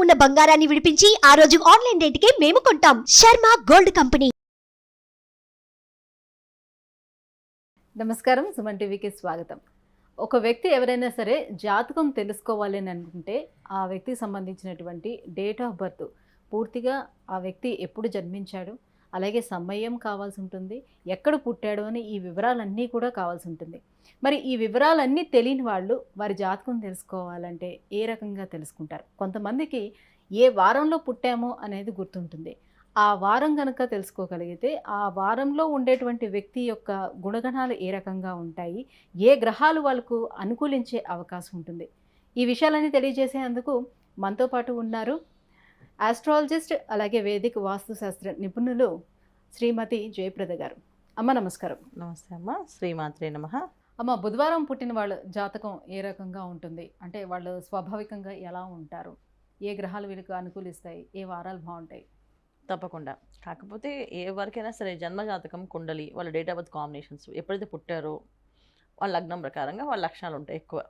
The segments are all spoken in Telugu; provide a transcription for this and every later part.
ఉన్న బంగారాన్ని విడిపించి ఆ రోజు ఆన్లైన్ రేటుకే మేము కొంటాం. Sharma gold company. నమస్కారం, సుమన్ టీవీకి స్వాగతం. ఒక వ్యక్తి ఎవరైనా సరే జాతకం తెలుసుకోవాలి అని అనుకుంటే ఆ వ్యక్తికి సంబంధించినటువంటి డేట్ ఆఫ్ బర్త్, పూర్తిగా ఆ వ్యక్తి ఎప్పుడు జన్మించాడు, అలాగే సమయం కావాల్సి ఉంటుంది, ఎక్కడ పుట్టాడు అని ఈ వివరాలన్నీ కూడా కావాల్సి ఉంటుంది. మరి ఈ వివరాలన్నీ తెలియని వాళ్ళు వారి జాతకం తెలుసుకోవాలంటే ఏ రకంగా తెలుసుకుంటారు? కొంతమందికి ఏ వారంలో పుట్టామో అనేది గుర్తుంటుంది. ఆ వారం కనుక తెలుసుకోగలిగితే ఆ వారంలో ఉండేటువంటి వ్యక్తి యొక్క గుణగణాలు ఏ రకంగా ఉంటాయి, ఏ గ్రహాలు వాళ్ళకు అనుకూలించే అవకాశం ఉంటుంది, ఈ విషయాలన్నీ తెలియజేసేందుకు మనతో పాటు ఉన్నారు ఆస్ట్రాలజిస్ట్ అలాగే వేదిక వాస్తు శాస్త్ర నిపుణులు శ్రీమతి జయప్రద గారు. అమ్మ నమస్కారం. నమస్తే అమ్మ, శ్రీమాత్రే నమః. అమ్మ, బుధవారం పుట్టిన వాళ్ళ జాతకం ఏ రకంగా ఉంటుంది? అంటే వాళ్ళు స్వాభావికంగా ఎలా ఉంటారు, ఏ గ్రహాలు వీళ్ళకి అనుకూలిస్తాయి, ఏ వారాలు బాగుంటాయి? తప్పకుండా. కాకపోతే ఎవరికైనా సరే జన్మజాతకం, కుండలి, వాళ్ళ డేట్ ఆఫ్ బర్త్ కాంబినేషన్స్ ఎప్పుడైతే పుట్టారో వాళ్ళ లగ్నం ప్రకారంగా వాళ్ళ లక్షణాలు ఉంటాయి. ఎక్కువ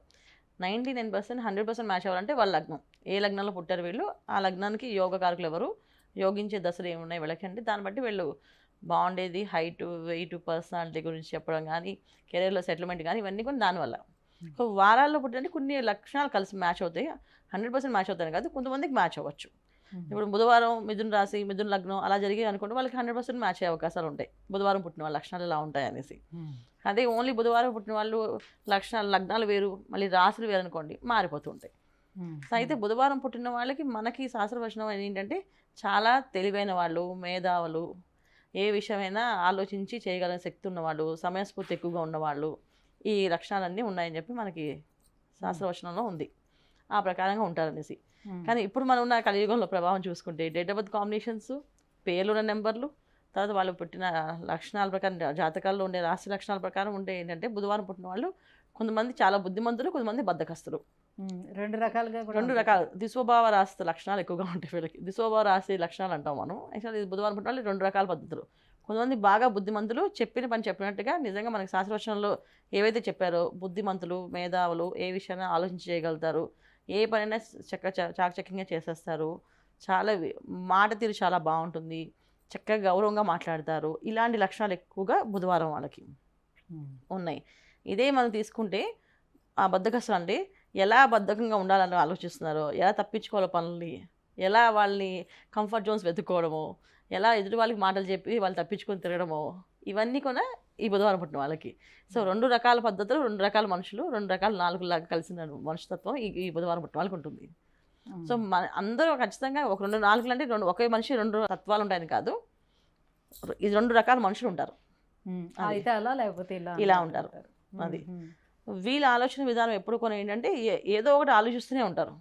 99% 100% మ్యాచ్ అవ్వాలంటే వాళ్ళ లగ్నం, ఏ లగ్నంలో పుట్టారు వీళ్ళు, ఆ లగ్నానికి యోగకారకులు ఎవరు, యోగించే దశలు ఏమున్నాయి వీళ్ళకి అంటే దాన్ని బట్టి వీళ్ళు బాగుండేది. హైటు, వెయిట్, పర్సనాలిటీ గురించి చెప్పడం కానీ, కెరీర్లో సెటిల్మెంట్ కానీ, ఇవన్నీ కూడా దానివల్ల. సో వారాల్లో పుట్టినంటే కొన్ని లక్షణాలు కలిసి మ్యాచ్ అవుతాయి. 100% మ్యాచ్ అవుతాయి కాదు, కొంతమందికి మ్యాచ్ అవ్వచ్చు. ఇప్పుడు బుధవారం మిథున రాశి, మిథున లగ్నం అలా జరిగి అనుకుంటే వాళ్ళకి 100% మ్యాచ్ అయ్యే అవకాశాలు ఉంటాయి. బుధవారం పుట్టిన వాళ్ళ లక్షణాలు ఇలా ఉంటాయి అనేసి. అదే ఓన్లీ బుధవారం పుట్టిన వాళ్ళు లక్షణాలు, లగ్నాలు వేరు, మళ్ళీ రాశులు వేరు అనుకోండి, మారిపోతూ ఉంటాయి. సో అయితే బుధవారం పుట్టిన వాళ్ళకి మనకి శాస్త్రవచనం ఏంటంటే చాలా తెలివైన వాళ్ళు, మేధావులు, ఏ విషయమైనా ఆలోచించి చేయగలిగిన శక్తి ఉన్నవాళ్ళు, సమయస్ఫూర్తి ఎక్కువగా ఉన్నవాళ్ళు, ఈ లక్షణాలన్నీ ఉన్నాయని చెప్పి మనకి శాస్త్రవచనంలో ఉంది. ఆ ప్రకారంగా ఉంటారనేసి. కానీ ఇప్పుడు మనం ఉన్న కలియుగంలో ప్రభావం చూసుకుంటే డేట్ ఆఫ్ బర్త్ కాంబినేషన్స్, పేర్లున్న నెంబర్లు, తర్వాత వాళ్ళు పుట్టిన లక్షణాల ప్రకారం, జాతకాల్లో ఉండే రాశి లక్షణాల ప్రకారం ఉంటే ఏంటంటే బుధవారం పుట్టిన వాళ్ళు కొంతమంది చాలా బుద్ధిమంతులు, కొంతమంది బద్ధకస్తులు. రెండు రకాలుగా రెండు రకాలు దిశోభావ రాశి లక్షణాలు ఎక్కువగా ఉంటాయి వీళ్ళకి. దిశోభావ రాశి లక్షణాలు అంటాం మనం. యాక్చువల్లీ బుధవారం పుట్టిన వాళ్ళు రెండు రకాల పద్ధతులు. కొంతమంది బాగా బుద్ధిమంతులు, చెప్పిన పని చెప్పినట్టుగా నిజంగా మనకి శాస్త్రవచనంలో ఏవైతే చెప్పారో బుద్ధిమంతులు, మేధావులు, ఏ విషయాన్ని ఆలోచించి చేయగలుగుతారు, ఏ పనైనా చాకచక్యంగా చేసేస్తారు, చాలా మాట తీరు చాలా బాగుంటుంది, చక్కగా గౌరవంగా మాట్లాడతారు. ఇలాంటి లక్షణాలు ఎక్కువగా బుధవారం వాళ్ళకి ఉన్నాయి. ఇదే మనం తీసుకుంటే ఆ బద్ధకస్తులు అంటే ఎలా బద్ధకంగా ఉండాలని ఆలోచిస్తున్నారో, ఎలా తప్పించుకోవాలో పనుల్ని, ఎలా వాళ్ళని కంఫర్ట్ జోన్స్ వెతుక్కోవడమో, ఎలా ఎదుటి వాళ్ళకి మాటలు చెప్పి వాళ్ళు తప్పించుకొని తిరగడమో, ఇవన్నీ కూడా ఈ బుధవారం పుట్టిన వాళ్ళకి. సో రెండు రకాల పద్ధతులు, రెండు రకాల మనుషులు, రెండు రకాల నాలుగులాగా కలిసిన మనుషుతత్వం ఈ బుధవారం పుట్టిన వాళ్ళకి ఉంటుంది. సో అందరూ ఖచ్చితంగా ఒక రెండు నాలుగులు అంటే రెండు, ఒకే మనిషి రెండు తత్వాలు ఉంటాయని కాదు, ఇది రెండు రకాల మనుషులు ఉంటారు. అయితే అలా లేకపోతే ఇలా ఉంటారు. అది వీళ్ళ ఆలోచన విధానం ఎప్పుడు కొన్ని ఏంటంటే ఏదో ఒకటి ఆలోచిస్తూనే ఉంటారు.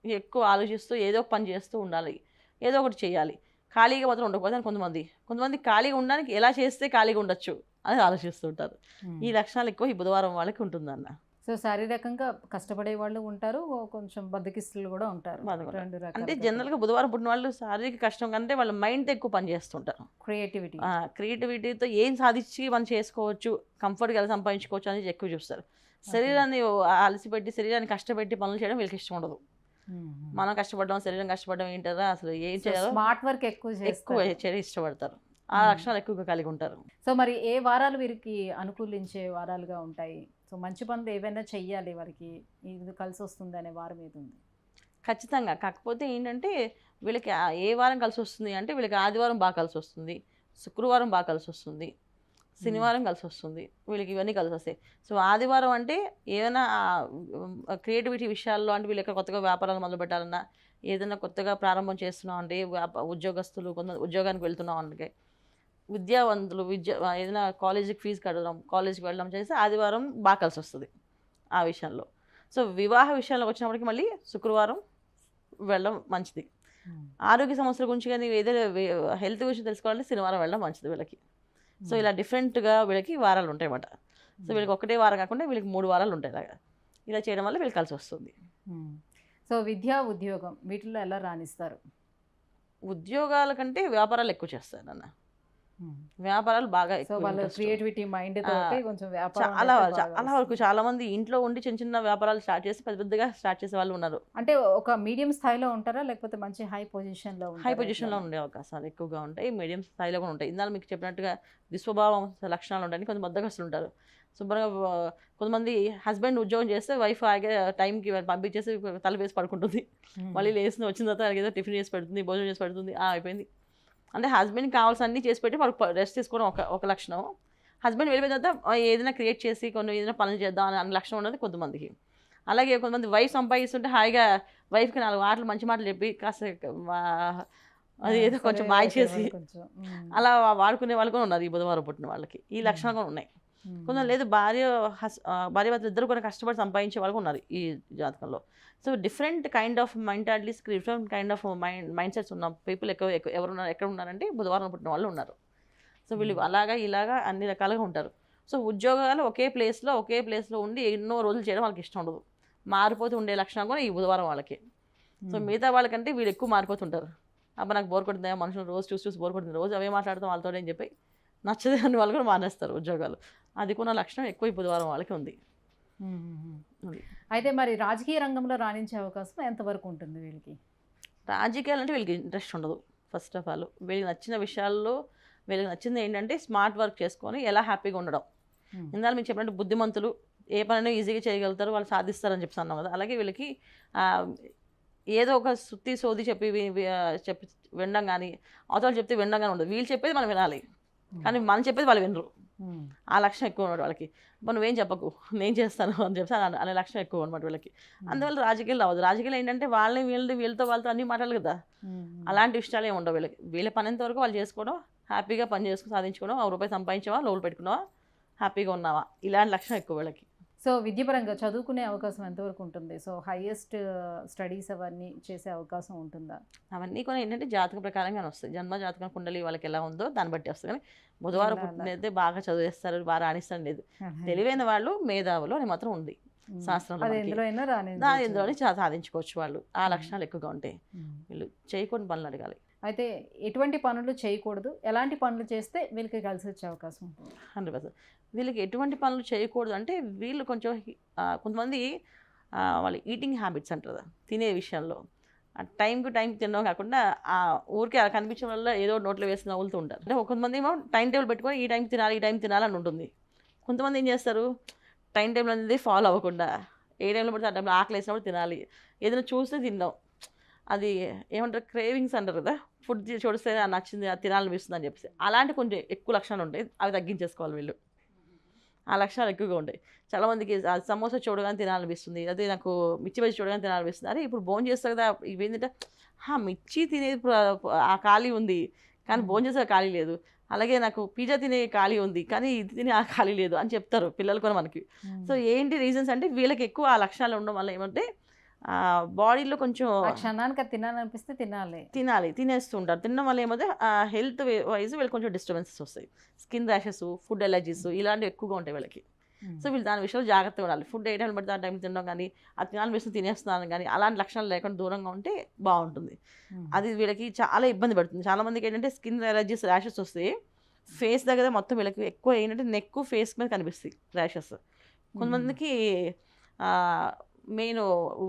ఎక్కువ ఆలోచిస్తూ ఏదో ఒక పని చేస్తూ ఉండాలి, ఏదో ఒకటి చేయాలి. ఖాళీగా మాత్రం ఉండకపోతే కొంతమంది ఖాళీగా ఉండడానికి ఎలా చేస్తే ఖాళీగా ఉండొచ్చు అని ఆలోచిస్తూ ఉంటారు. ఈ లక్షణాలు ఎక్కువ ఈ బుధవారం వాళ్ళకి ఉంటుందన్న. సో శారీరకంగా కష్టపడే వాళ్ళు ఉంటారు, కొంచెం బద్దకిస్తులు కూడా ఉంటారు. అంటే జనరల్గా బుధవారం పుట్టిన వాళ్ళు శారీరక కష్టం కంటే వాళ్ళ మైండ్తో ఎక్కువ పని చేస్తుంటారు. క్రియేటివిటీతో ఏం సాధించి మనం చేసుకోవచ్చు, కంఫర్ట్గా ఎలా సంపాదించుకోవచ్చు అనేది ఎక్కువ చూస్తారు. శరీరాన్ని అలసిపెట్టి, శరీరాన్ని కష్టపెట్టి పనులు చేయడం వీళ్ళకి ఇష్టం ఉండదు. మనం కష్టపడడం, శరీరం కష్టపడడం ఏంటారా, అసలు ఏం చేయాలో స్మార్ట్ వర్క్ ఎక్కువ చేయడం ఇష్టపడతారు. ఆ లక్షణాలు ఎక్కువగా కలిగి ఉంటారు. సో మరి ఏ వారాలు వీరికి అనుకూలించే వారాలుగా ఉంటాయి? సో మంచి పనులు ఏవైనా చెయ్యాలి వారికి, ఇది కలిసి వస్తుంది అనే వారం ఏది ఉంది? ఖచ్చితంగా. కాకపోతే ఏంటంటే వీళ్ళకి ఏ వారం కలిసి వస్తుంది అంటే వీళ్ళకి ఆదివారం బాగా కలిసి వస్తుంది, శుక్రవారం బాగా కలిసి వస్తుంది, శనివారం కలిసి వస్తుంది, వీళ్ళకి ఇవన్నీ కలిసి వస్తాయి. సో ఆదివారం అంటే ఏదైనా క్రియేటివిటీ విషయాల్లో, అంటే వీళ్ళకి కొత్తగా వ్యాపారాలు మొదలు పెట్టాలన్నా, ఏదైనా కొత్తగా ప్రారంభం చేస్తున్నాం అంటే, ఉద్యోగస్తులు కొంత ఉద్యోగానికి వెళ్తున్నాం అంటే, విద్యావంతులు ఏదైనా కాలేజీకి ఫీజు కట్టడం, కాలేజీకి వెళ్ళడం చేస్తే ఆదివారం బాగా కలిసి వస్తుంది ఆ విషయంలో. సో వివాహ విషయంలోకి వచ్చినప్పటికీ మళ్ళీ శుక్రవారం వెళ్ళడం మంచిది. ఆరోగ్య సమస్యల గురించి కానీ ఏదైనా హెల్త్ గురించి తెలుసుకోవాలంటే శనివారం వెళ్ళడం మంచిది వీళ్ళకి. సో ఇలా డిఫరెంట్గా వీళ్ళకి వారాలు ఉంటాయి అన్నమాట. సో వీళ్ళకి ఒకటే వారం కాకుండా వీళ్ళకి 3 వారాలు ఉంటాయి. ఇలా చేయడం వల్ల వీళ్ళకి కలిసి వస్తుంది. సో విద్య, ఉద్యోగం వీటిల్లో ఎలా రాణిస్తారు? ఉద్యోగాల కంటే వ్యాపారాలు ఎక్కువ చేస్తారు అన్న. వ్యాపారాలు బాగా సో ఎక్కువ వాళ్ళ interest. క్రియేటివిటీ మైండ్ ఆ, తోటి కొంచెం వ్యాపారం చాలా అనేది బాగా చాలా వరకు వస్తుంది. చాలా మంది ఇంట్లో ఉండి చిన్న చిన్న వ్యాపారాలు స్టార్ట్ చేసి పెద్ద పెద్దగా స్టార్ట్ చేసే వాళ్ళు ఉన్నారు. అంటే ఒక మీడియం స్థాయిలో ఉంటారా లేకపోతే మంచి హై పొజిషన్ లో హై ఉంటారా పొజిషన్లో ఎట్లా? ఉండే అవకాశాలు ఎక్కువగా ఉంటాయి, మీడియం స్థాయిలో కూడా ఉంటాయి. ఇందాక మీకు చెప్పినట్టుగా దుస్వభావం లక్షణాలు ఉంటాయి, కొంత బద్దకస్తులు ఉంటారు. శుభ్రంగా కొంతమంది హస్బెండ్ ఉద్యోగం చేస్తే వైఫ్ ఆగే టైంకి పంపించేసి తల వేసి పడుకుంటుంది. మళ్ళీ లేచిన వచ్చిన తర్వాత ఏదో టిఫిన్ చేసి పెడుతుంది, భోజనం చేసి పెడుతుంది, అయిపోయింది. అంటే హస్బెండ్కి కావాల్సిన అన్నీ చేసి పెట్టి వాళ్ళకి రెస్ట్ తీసుకోవడం ఒక లక్షణం. హస్బెండ్ వెళ్ళిపోయిన తర్వాత ఏదైనా క్రియేట్ చేసి కొన్ని ఏదైనా పనులు చేద్దాం అనే లక్షణం ఉన్నది కొంతమందికి. అలాగే కొంతమంది వైఫ్ సంపాదిస్తుంటే హాయిగా వైఫ్కి 4 మాటలు మంచి మాటలు చెప్పి కాస్త అది ఏదో కొంచెం మాయ చేసి కొంచెం అలా వాడుకునే వాళ్ళు కూడా ఉన్నారు ఈ బుధవారం పుట్టిన వాళ్ళకి. ఈ లక్షణాలు కూడా ఉన్నాయి. కొంచెం లేదు భార్యాభర్తలు ఇద్దరు కూడా కష్టపడి సంపాదించే వాళ్ళు ఉన్నారు ఈ జాతకంలో. So different kind of mentalities, different kind of mind sets ఉన్న పీపుల్ ఎవరున్నారు ఎక్కడ ఉన్నారంటే బుధవారం పుట్టిన వాళ్ళు ఉన్నారు. సో వీళ్ళు అలాగా ఇలాగా అన్ని రకాలుగా ఉంటారు. సో ఉద్యోగాలు ఒకే ప్లేస్లో ఉండి ఎన్నో రోజులు చేయడం వాళ్ళకి ఇష్టం ఉండదు. మారిపోతూ ఉండే లక్షణం కూడా ఈ బుధవారం వాళ్ళకి. సో మిగతా వాళ్ళకంటే వీళ్ళు ఎక్కువ మారిపోతుంటారు. అబ్బా నాకు బోర్ కొడుతుందా, మనుషులు రోజు చూసి బోర్ కొడుతుంది, రోజు అవే మాట్లాడతాం వాళ్ళతో అని చెప్పి నచ్చదే అని వాళ్ళు కూడా మానేస్తారు ఉద్యోగాలు. అది కూడా లక్షణం ఎక్కువ ఈ బుధవారం వాళ్ళకి ఉంది. అయితే మరి రాజకీయ రంగంలో రాణించే అవకాశం ఎంతవరకు ఉంటుంది వీళ్ళకి? రాజకీయాలు అంటే వీళ్ళకి ఇంట్రెస్ట్ ఉండదు. ఫస్ట్ ఆఫ్ ఆల్ వీళ్ళకి నచ్చిన విషయాల్లో వీళ్ళకి నచ్చింది ఏంటంటే స్మార్ట్ వర్క్ చేసుకొని ఎలా హ్యాపీగా ఉండడం. ఇందాక మీకు చెప్పినట్టు బుద్ధిమంతులు ఏ పనైనా ఈజీగా చేయగలుగుతారు, వాళ్ళు సాధిస్తారని చెప్పి అన్నాం కదా. అలాగే వీళ్ళకి ఏదో ఒక సుత్తి సోది చెప్పి చెప్పి వినడం కానీ, అవతల చెప్తే వినడం కానీ ఉండదు. వీళ్ళు చెప్పేది మనం వినాలి, కానీ మనం చెప్పేది వాళ్ళు వినరు. ఆ లక్షణం ఎక్కువ ఉన్నాడు వాళ్ళకి. నువ్వేం చెప్పకు, నేను చేస్తాను అని చెప్పి అనే లక్షణం ఎక్కువ అనమాట వీళ్ళకి. అందువల్ల రాజకీయాలు అవ్వదు. రాజకీయాలు ఏంటంటే వాళ్ళని వీళ్ళతో వాళ్ళతో అన్ని మాట్లాడాలి కదా, అలాంటి విషయాలు ఏమి ఉండవు వీళ్ళకి. వీళ్ళ పనేంత వరకు వాళ్ళు చేసుకోవడం, హ్యాపీగా పని చేసుకుని సాధించుకోవడం, ₹1 సంపాదించావా, లోపల పెట్టుకున్నావా, హ్యాపీగా ఉన్నావా, ఇలాంటి లక్షణం ఎక్కువ వీళ్ళకి. సో విద్యాపరంగా చదువుకునే అవకాశం ఎంతవరకు ఉంటుంది? సో హైయెస్ట్ స్టడీస్ అవన్నీ చేసే అవకాశం ఉంటుందా? అవన్నీ కూడా ఏంటంటే జాతక ప్రకారంగానే వస్తాయి. జన్మ జాతకం కుండలి వాళ్ళకి ఎలా ఉందో దాన్ని బట్టి వస్తుంది. కానీ బుధవారం పుట్టినైతే బాగా చదివేస్తారు, బాగా రాణిస్తారు లేదు. తెలివైన వాళ్ళు మేధావులు అని మాత్రం ఉంది శాస్త్రంలో. ఎందులోనే సాధించుకోవచ్చు వాళ్ళు. ఆ లక్షణాలు ఎక్కువగా ఉంటాయి. వీళ్ళు చేయకూడని పనులు అడగాలి. అయితే ఎటువంటి పనులు చేయకూడదు, ఎలాంటి పనులు చేస్తే వీళ్ళకి కలిసి వచ్చే అవకాశం ఉంటుంది? 100%. వీళ్ళకి ఎటువంటి పనులు చేయకూడదు అంటే వీళ్ళు కొంచెం కొంతమంది వాళ్ళ ఈటింగ్ హ్యాబిట్స్ అంటారు, తినే విషయంలో టైం తినడం కాకుండా ఊరికే అలా కనిపించడం వల్ల ఏదో నోట్లో వేసి నవ్వులుతూ ఉంటారు. అంటే కొంతమంది ఏమో టైం టేబుల్ పెట్టుకొని ఈ టైం తినాలి అని ఉంటుంది. కొంతమంది ఏం చేస్తారు, టైం టేబుల్ అనేది ఫాలో అవ్వకుండా ఏ టైంలో పడితే ఆ టైంలో ఆకలి వేసినప్పుడు తినాలి, ఏదైనా చూస్తే తినడం, అది ఏమంటారు క్రేవింగ్స్ అంటారు కదా, ఫుడ్ చూస్తే నచ్చింది అది తినాలనిపిస్తుంది అని చెప్పేసి అలాంటి కొంచెం ఎక్కువ లక్షణాలు ఉంటాయి. అవి తగ్గించేసుకోవాలి వీళ్ళు. ఆ లక్షణాలు ఎక్కువగా ఉంటాయి. చాలామందికి సమోసా చూడగానే తినాలనిపిస్తుంది, అదే నాకు మిర్చి బజ్జీ చూడగానే తినాలనిపిస్తుంది. అరే ఇప్పుడు భోజనం చేస్తారు కదా, ఇవి ఏంటంటే మిర్చి తినేది ఆ ఖాళీ ఉంది కానీ భోజనం చేసే ఖాళీ లేదు, అలాగే నాకు పిజ్జా తినే ఖాళీ ఉంది కానీ ఇది తినే ఆ ఖాళీ లేదు అని చెప్తారు పిల్లలు కూడా మనకి. సో ఏంటి రీజన్స్ అంటే వీళ్ళకి ఎక్కువ ఆ లక్షణాలు ఉండడం వల్ల ఏమంటే బాడీలో కొంచెం క్షణానికి తినాలనిపిస్తే తినేస్తూ ఉంటారు. తినడం వల్ల ఏమంటే హెల్త్ వైజ్ వీళ్ళకి కొంచెం డిస్టర్బెన్సెస్ వస్తాయి. స్కిన్ ర్యాషెస్, ఫుడ్ ఎలర్జీస్ ఇలాంటివి ఎక్కువగా ఉంటాయి వీళ్ళకి. సో వీళ్ళు దాని విషయంలో జాగ్రత్తగా ఉండాలి. ఫుడ్ ఏ టైం పడితే ఆ టైం తినడం కానీ, ఆ తినాలనిపిస్తే తినేస్తున్నాను కానీ అలాంటి లక్షణాలు లేకుండా దూరంగా ఉంటే బాగుంటుంది. అది వీళ్ళకి చాలా ఇబ్బంది పడుతుంది. చాలామందికి ఏంటంటే స్కిన్ ఎలర్జీస్, ర్యాషెస్ వస్తాయి. ఫేస్ దగ్గర మొత్తం వీళ్ళకి ఎక్కువ ఏంటంటే నెక్, ఫేస్ మీద కనిపిస్తాయి ర్యాషెస్. కొంతమందికి మెయిన్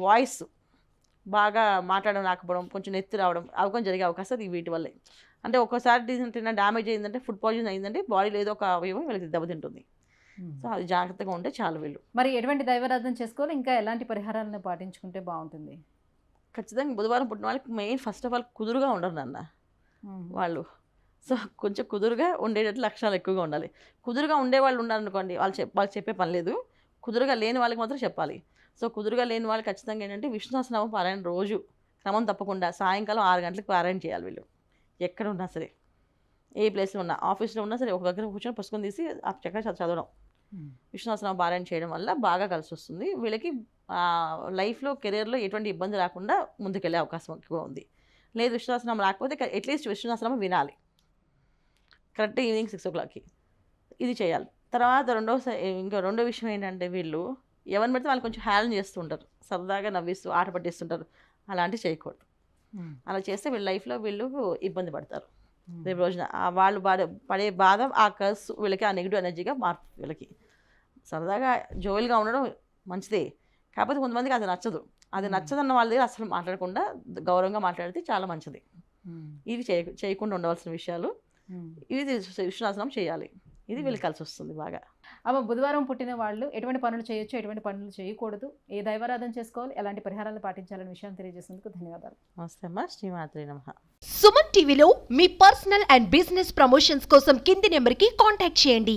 వాయిస్ బాగా మాట్లాడడం రాకపోవడం, కొంచెం నెత్తి రావడం అవి కొంచెం జరిగే అవకాశాలు వీటి వల్లే. అంటే ఒక్కోసారి తిన్న డ్యామేజ్ అయిందంటే, ఫుడ్ పాయిజన్ అయిందంటే బాడీలో ఏదో ఒక అవయవం వీళ్ళకి దెబ్బతింటుంది. సో అది జాగ్రత్తగా ఉంటే చాలు వీళ్ళు. మరి ఎటువంటి దైవారాధన చేసుకోవాలి, ఇంకా ఎలాంటి పరిహారాలను పాటించుకుంటే బాగుంటుంది? ఖచ్చితంగా బుధవారం పుట్టిన వాళ్ళకి మెయిన్ ఫస్ట్ ఆఫ్ ఆల్ కుదురుగా ఉండరు నాన్న వాళ్ళు. సో కొంచెం కుదురుగా ఉండేటట్లు లక్షణాలు ఎక్కువగా ఉండాలి. కుదురుగా ఉండేవాళ్ళు ఉన్నారనుకోండి, వాళ్ళు చెప్పే పని లేదు. కుదురుగా లేని వాళ్ళకి మాత్రం చెప్పాలి. సో కుదురుగా లేని వాళ్ళు ఖచ్చితంగా ఏంటంటే విష్ణు సహస్రనామం పారాయణ రోజు క్రమం తప్పకుండా సాయంకాలం 6 గంటలకు పారాయణ చేయాలి వీళ్ళు. ఎక్కడ ఉన్నా సరే, ఏ ప్లేస్లో ఉన్నా, ఆఫీస్లో ఉన్నా సరే, ఒక దగ్గర కూర్చొని పుస్తకం తీసి చక్కగా చదవడం, విష్ణు సహస్రనామం పారాయణ చేయడం వల్ల బాగా కలిసి వస్తుంది వీళ్ళకి. లైఫ్లో, కెరీర్లో ఎటువంటి ఇబ్బంది రాకుండా ముందుకెళ్ళే అవకాశం ఎక్కువ ఉంది. లేదు విష్ణు సహస్రనామం రాకపోతే అట్లీస్ట్ విష్ణు సహస్రనామం వినాలి కరెక్ట్ ఈవినింగ్ 6 o'clockకి. ఇది చేయాలి. తర్వాత రెండో విషయం ఏంటంటే వీళ్ళు ఎవరిని పెడితే వాళ్ళు కొంచెం హ్యాలన్ చేస్తూ ఉంటారు, సరదాగా నవ్విస్తూ ఆట పట్టిస్తుంటారు. అలాంటివి చేయకూడదు. అలా చేస్తే వీళ్ళ లైఫ్లో వీళ్ళు ఇబ్బంది పడతారు. రేపు రోజున వాళ్ళు పడే బాధ ఆ కర్స్ వీళ్ళకి ఆ నెగిటివ్ ఎనర్జీగా వీళ్ళకి సరదాగా జోయల్గా ఉండడం మంచిదే, కాకపోతే కొంతమందికి అది నచ్చదు. అది నచ్చదన్న వాళ్ళ దగ్గర అసలు మాట్లాడకుండా గౌరవంగా మాట్లాడితే చాలా మంచిది. ఇవి చేయకుండా ఉండవలసిన విషయాలు, ఇవి విష్ణునాశనం చేయాలి. ఇది వీళ్ళకి కలిసి వస్తుంది బాగా. అమ్మ, బుధవారం పుట్టిన వాళ్ళు ఎటువంటి పనులు చేయొచ్చు, ఎటువంటి పనులు చేయకూడదు, ఏ దైవారాధన చేసుకోవాలి, ఎలాంటి పరిహారాలు పాటించాలనే విషయాన్ని తెలియజేసేందుకు ధన్యవాదాలు. నమస్తే అమ్మ. శ్రీమాత్రే నమః. సుమన్ టీవీలో మీ పర్సనల్ అండ్ బిజినెస్ ప్రమోషన్స్ కోసం కింది నెంబర్కి కాంటాక్ట్ చేయండి.